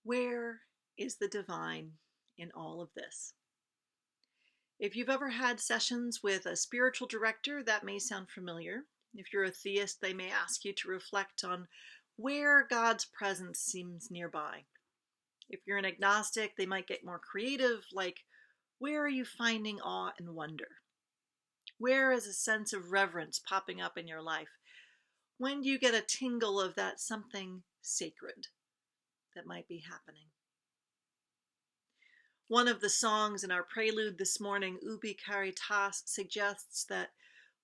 Where is the divine in all of this? If you've ever had sessions with a spiritual director, that may sound familiar. If you're a theist, they may ask you to reflect on where God's presence seems nearby. If you're an agnostic, they might get more creative, like, where are you finding awe and wonder? Where is a sense of reverence popping up in your life? When do you get a tingle of that something sacred that might be happening? One of the songs in our prelude this morning, Ubi Caritas, suggests that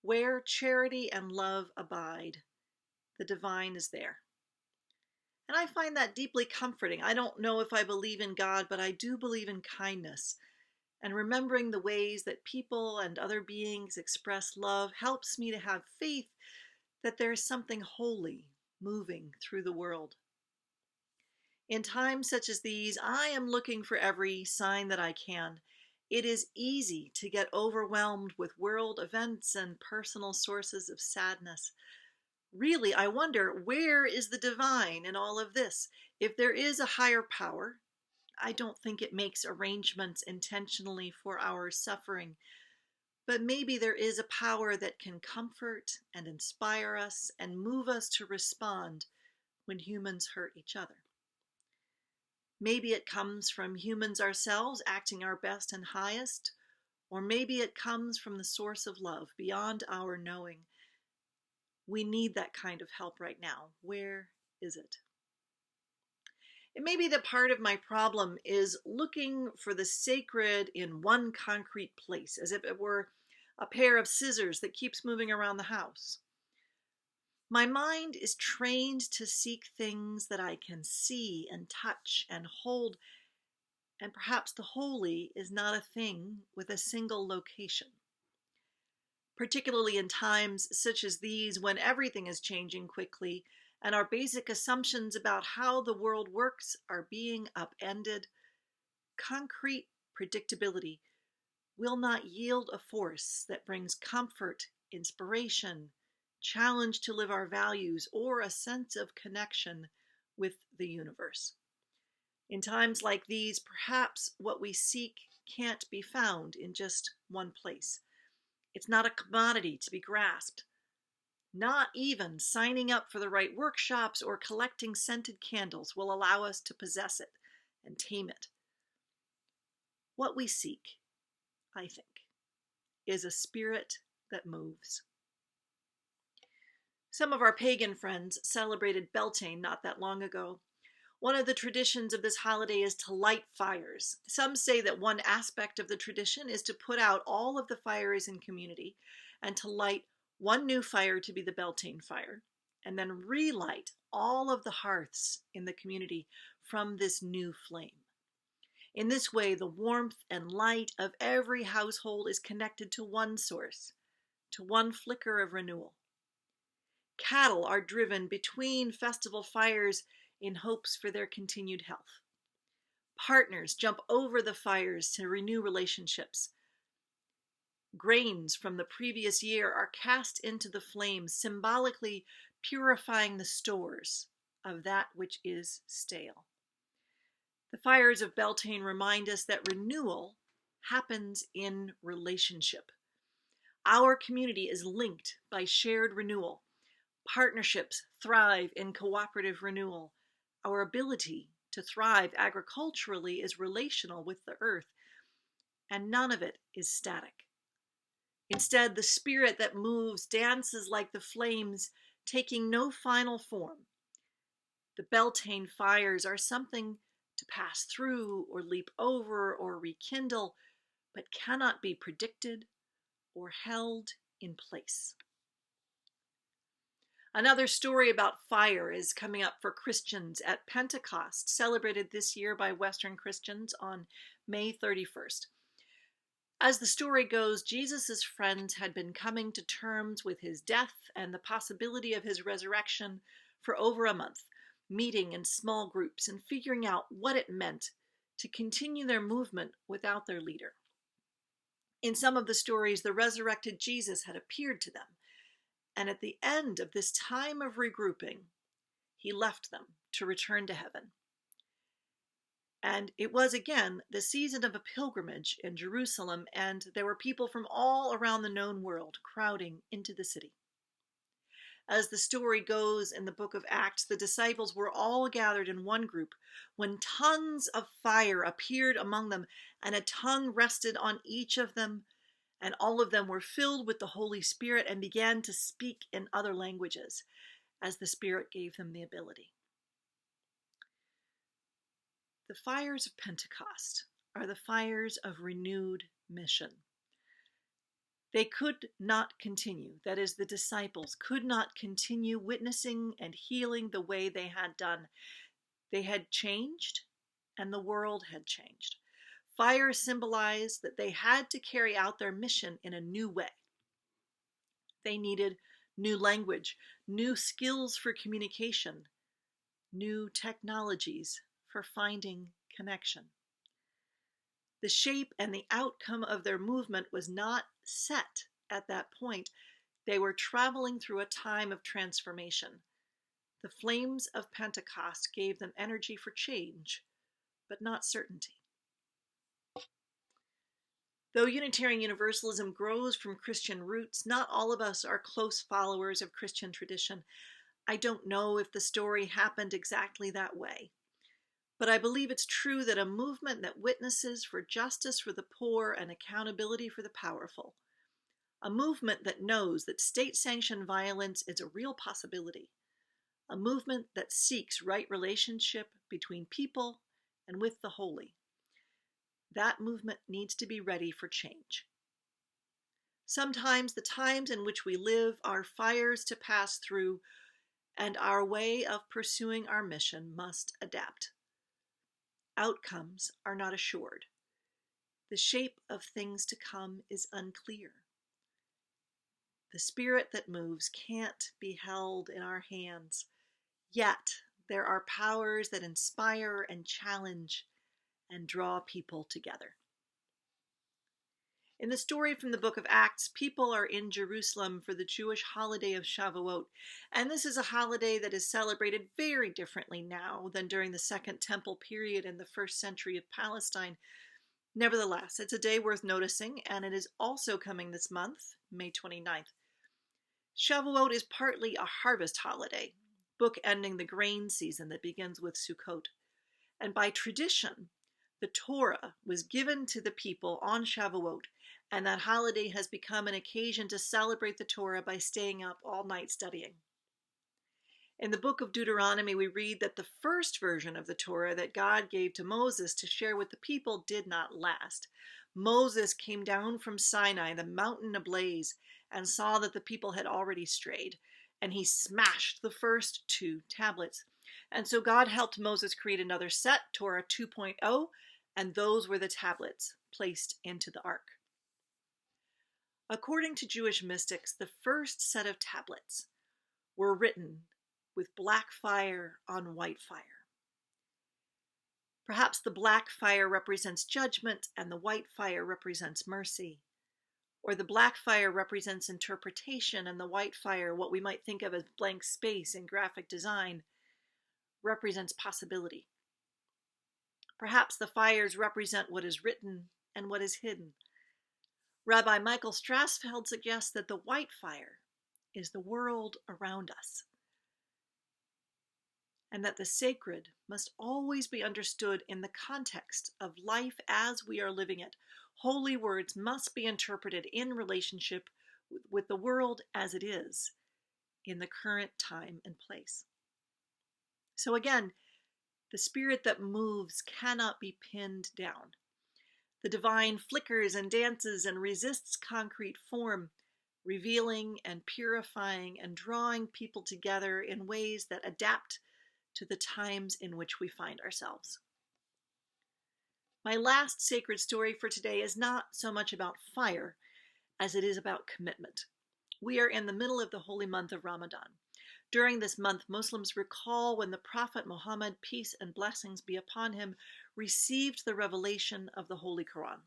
where charity and love abide, the divine is there. And I find that deeply comforting. I don't know if I believe in God, but I do believe in kindness. And remembering the ways that people and other beings express love helps me to have faith that there is something holy moving through the world. In times such as these, I am looking for every sign that I can. It is easy to get overwhelmed with world events and personal sources of sadness. Really, I wonder, where is the divine in all of this? If there is a higher power, I don't think it makes arrangements intentionally for our suffering. But maybe there is a power that can comfort and inspire us and move us to respond when humans hurt each other. Maybe it comes from humans ourselves acting our best and highest, or maybe it comes from the source of love beyond our knowing. We need that kind of help right now. Where is it? It may be that part of my problem is looking for the sacred in one concrete place, as if it were a pair of scissors that keeps moving around the house. My mind is trained to seek things that I can see and touch and hold, and perhaps the holy is not a thing with a single location. Particularly in times such as these when everything is changing quickly and our basic assumptions about how the world works are being upended, concrete predictability will not yield a force that brings comfort, inspiration, challenge to live our values, or a sense of connection with the universe. In times like these, perhaps what we seek can't be found in just one place. It's not a commodity to be grasped. Not even signing up for the right workshops or collecting scented candles will allow us to possess it and tame it. What we seek, I think, is a spirit that moves. Some of our pagan friends celebrated Beltane not that long ago. One of the traditions of this holiday is to light fires. Some say that one aspect of the tradition is to put out all of the fires in community and to light one new fire to be the Beltane fire, and then relight all of the hearths in the community from this new flame. In this way, the warmth and light of every household is connected to one source, to one flicker of renewal. Cattle are driven between festival fires in hopes for their continued health. Partners jump over the fires to renew relationships. Grains from the previous year are cast into the flames, symbolically purifying the stores of that which is stale. The fires of Beltane remind us that renewal happens in relationship. Our community is linked by shared renewal. Partnerships thrive in cooperative renewal. Our ability to thrive agriculturally is relational with the earth, and none of it is static. Instead, the spirit that moves dances like the flames, taking no final form. The Beltane fires are something to pass through or leap over or rekindle, but cannot be predicted or held in place. Another story about fire is coming up for Christians at Pentecost, celebrated this year by Western Christians on May 31st. As the story goes, Jesus' friends had been coming to terms with his death and the possibility of his resurrection for over a month, meeting in small groups and figuring out what it meant to continue their movement without their leader. In some of the stories, the resurrected Jesus had appeared to them, and at the end of this time of regrouping, he left them to return to heaven. And it was again the season of a pilgrimage in Jerusalem, and there were people from all around the known world crowding into the city. As the story goes in the book of Acts, the disciples were all gathered in one group when tongues of fire appeared among them, and a tongue rested on each of them, and all of them were filled with the Holy Spirit and began to speak in other languages as the Spirit gave them the ability. The fires of Pentecost are the fires of renewed mission. They could not continue, that is, the disciples could not continue witnessing and healing the way they had done. They had changed, and the world had changed. Fire symbolized that they had to carry out their mission in a new way. They needed new language, new skills for communication, new technologies for finding connection. The shape and the outcome of their movement was not set at that point. They were traveling through a time of transformation. The flames of Pentecost gave them energy for change, but not certainty. Though Unitarian Universalism grows from Christian roots, not all of us are close followers of Christian tradition. I don't know if the story happened exactly that way. But I believe it's true that a movement that witnesses for justice for the poor and accountability for the powerful, a movement that knows that state-sanctioned violence is a real possibility, a movement that seeks right relationship between people and with the holy, that movement needs to be ready for change. Sometimes the times in which we live are fires to pass through, and our way of pursuing our mission must adapt. Outcomes are not assured. The shape of things to come is unclear. The spirit that moves can't be held in our hands, yet there are powers that inspire and challenge and draw people together. In the story from the book of Acts, people are in Jerusalem for the Jewish holiday of Shavuot, and this is a holiday that is celebrated very differently now than during the Second Temple period in the first century of Palestine. Nevertheless, it's a day worth noticing, and it is also coming this month, May 29th. Shavuot is partly a harvest holiday, bookending the grain season that begins with Sukkot. And by tradition, the Torah was given to the people on Shavuot, and that holiday has become an occasion to celebrate the Torah by staying up all night studying. In the book of Deuteronomy, we read that the first version of the Torah that God gave to Moses to share with the people did not last. Moses came down from Sinai, the mountain ablaze, and saw that the people had already strayed, and he smashed the first 2 tablets. And so God helped Moses create another set, Torah 2.0, and those were the tablets placed into the ark. According to Jewish mystics, the first set of tablets were written with black fire on white fire. Perhaps the black fire represents judgment and the white fire represents mercy. Or the black fire represents interpretation and the white fire, what we might think of as blank space in graphic design, represents possibility. Perhaps the fires represent what is written and what is hidden. Rabbi Michael Strassfeld suggests that the white fire is the world around us, and that the sacred must always be understood in the context of life as we are living it. Holy words must be interpreted in relationship with the world as it is in the current time and place. So again, the spirit that moves cannot be pinned down. The divine flickers and dances and resists concrete form, revealing and purifying and drawing people together in ways that adapt to the times in which we find ourselves. My last sacred story for today is not so much about fire as it is about commitment. We are in the middle of the holy month of Ramadan. During this month, Muslims recall when the Prophet Muhammad, peace and blessings be upon him, received the revelation of the Holy Quran.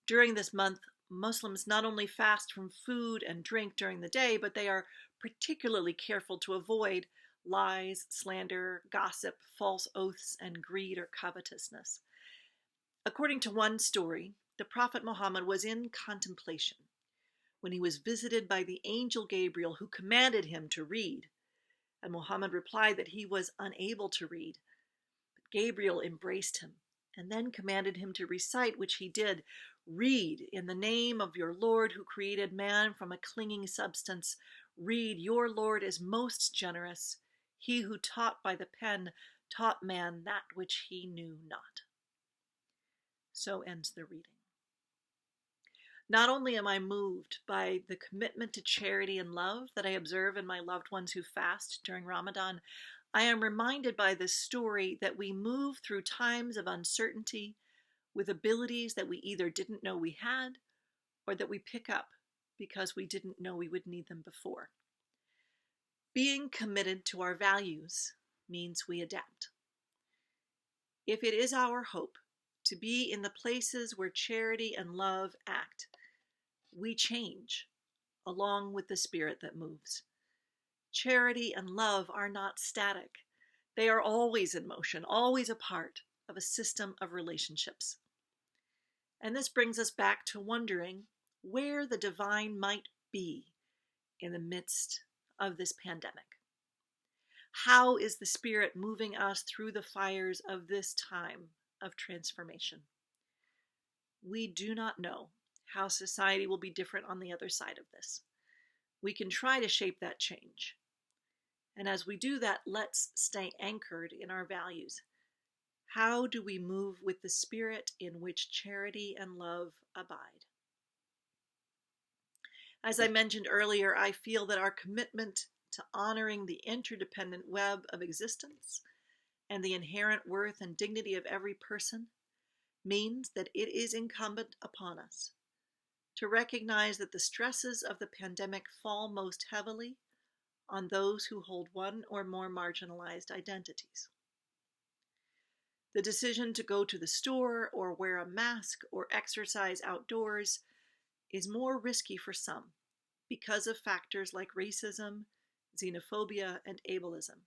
During this month, Muslims not only fast from food and drink during the day, but they are particularly careful to avoid lies, slander, gossip, false oaths, and greed or covetousness. According to one story, the Prophet Muhammad was in contemplation when he was visited by the angel Gabriel, who commanded him to read. And Muhammad replied that he was unable to read. But Gabriel embraced him and then commanded him to recite, which he did. Read, in the name of your Lord who created man from a clinging substance. Read, your Lord is most generous. He who taught by the pen taught man that which he knew not. So ends the reading. Not only am I moved by the commitment to charity and love that I observe in my loved ones who fast during Ramadan, I am reminded by this story that we move through times of uncertainty with abilities that we either didn't know we had or that we pick up because we didn't know we would need them before. Being committed to our values means we adapt. If it is our hope to be in the places where charity and love act, we change along with the spirit that moves. Charity and love are not static. They are always in motion, always a part of a system of relationships. And this brings us back to wondering where the divine might be in the midst of this pandemic. How is the Spirit moving us through the fires of this time of transformation? We do not know how society will be different on the other side of this. We can try to shape that change. And as we do that, let's stay anchored in our values. How do we move with the spirit in which charity and love abide? As I mentioned earlier, I feel that our commitment to honoring the interdependent web of existence and the inherent worth and dignity of every person means that it is incumbent upon us to recognize that the stresses of the pandemic fall most heavily on those who hold one or more marginalized identities. The decision to go to the store or wear a mask or exercise outdoors is more risky for some because of factors like racism, xenophobia, and ableism.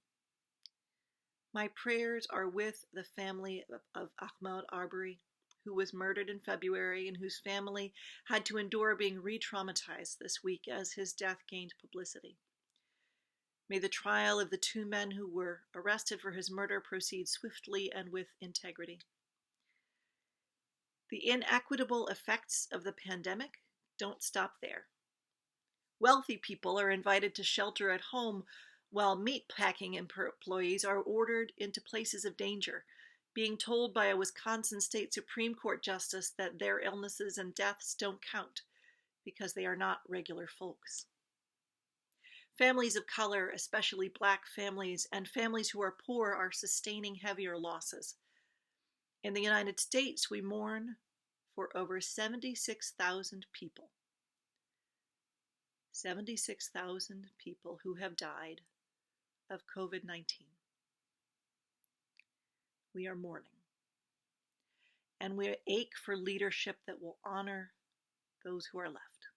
My prayers are with the family of Ahmaud Arbery, who was murdered in February and whose family had to endure being re-traumatized this week as his death gained publicity. May the trial of the two men who were arrested for his murder proceed swiftly and with integrity. The inequitable effects of the pandemic don't stop there. Wealthy people are invited to shelter at home while meatpacking employees are ordered into places of danger, being told by a Wisconsin State Supreme Court justice that their illnesses and deaths don't count because they are not regular folks. Families of color, especially Black families, and families who are poor are sustaining heavier losses. In the United States, we mourn for over 76,000 people. 76,000 people who have died of COVID-19. We are mourning. And we ache for leadership that will honor those who are left.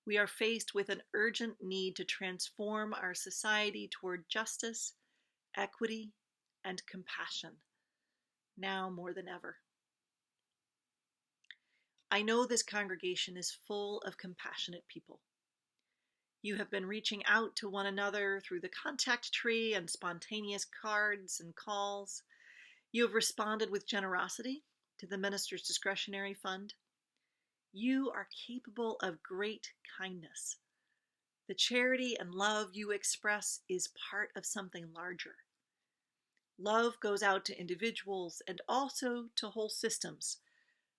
We are faced with an urgent need to transform our society toward justice, equity, and compassion, now more than ever. I know this congregation is full of compassionate people. You have been reaching out to one another through the contact tree and spontaneous cards and calls. You have responded with generosity to the minister's discretionary fund. You are capable of great kindness. The charity and love you express is part of something larger. Love goes out to individuals and also to whole systems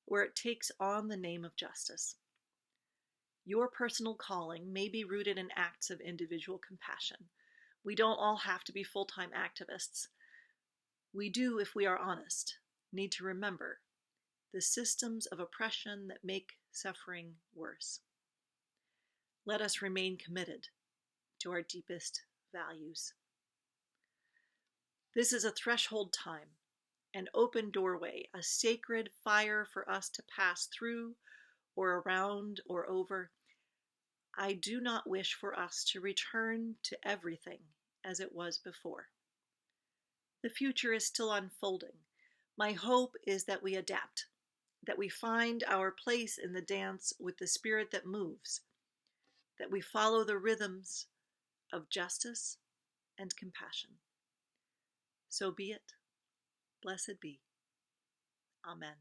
where it takes on the name of justice. Your personal calling may be rooted in acts of individual compassion. We don't all have to be full-time activists. We do, if we are honest, need to remember the systems of oppression that make suffering worse. Let us remain committed to our deepest values. This is a threshold time, an open doorway, a sacred fire for us to pass through or around or over. I do not wish for us to return to everything as it was before. The future is still unfolding. My hope is that we adapt, that we find our place in the dance with the spirit that moves, that we follow the rhythms of justice and compassion. So be it. Blessed be. Amen.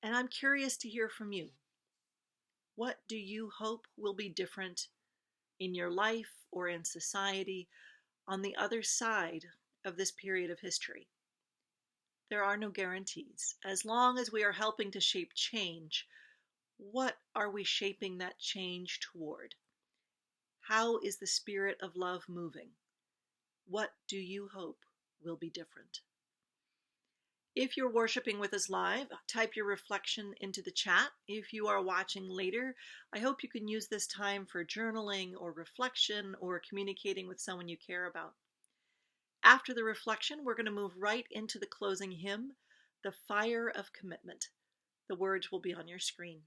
And I'm curious to hear from you. What do you hope will be different in your life or in society on the other side of this period of history? There are no guarantees. As long as we are helping to shape change, what are we shaping that change toward? How is the spirit of love moving? What do you hope will be different? If you're worshiping with us live, type your reflection into the chat. If you are watching later, I hope you can use this time for journaling or reflection or communicating with someone you care about. After the reflection, we're going to move right into the closing hymn, The Fire of Commitment. The words will be on your screen.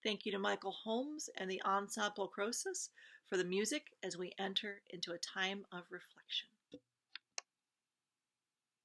Thank you to Michael Holmes and the Ensemble Croesus for the music as we enter into a time of reflection.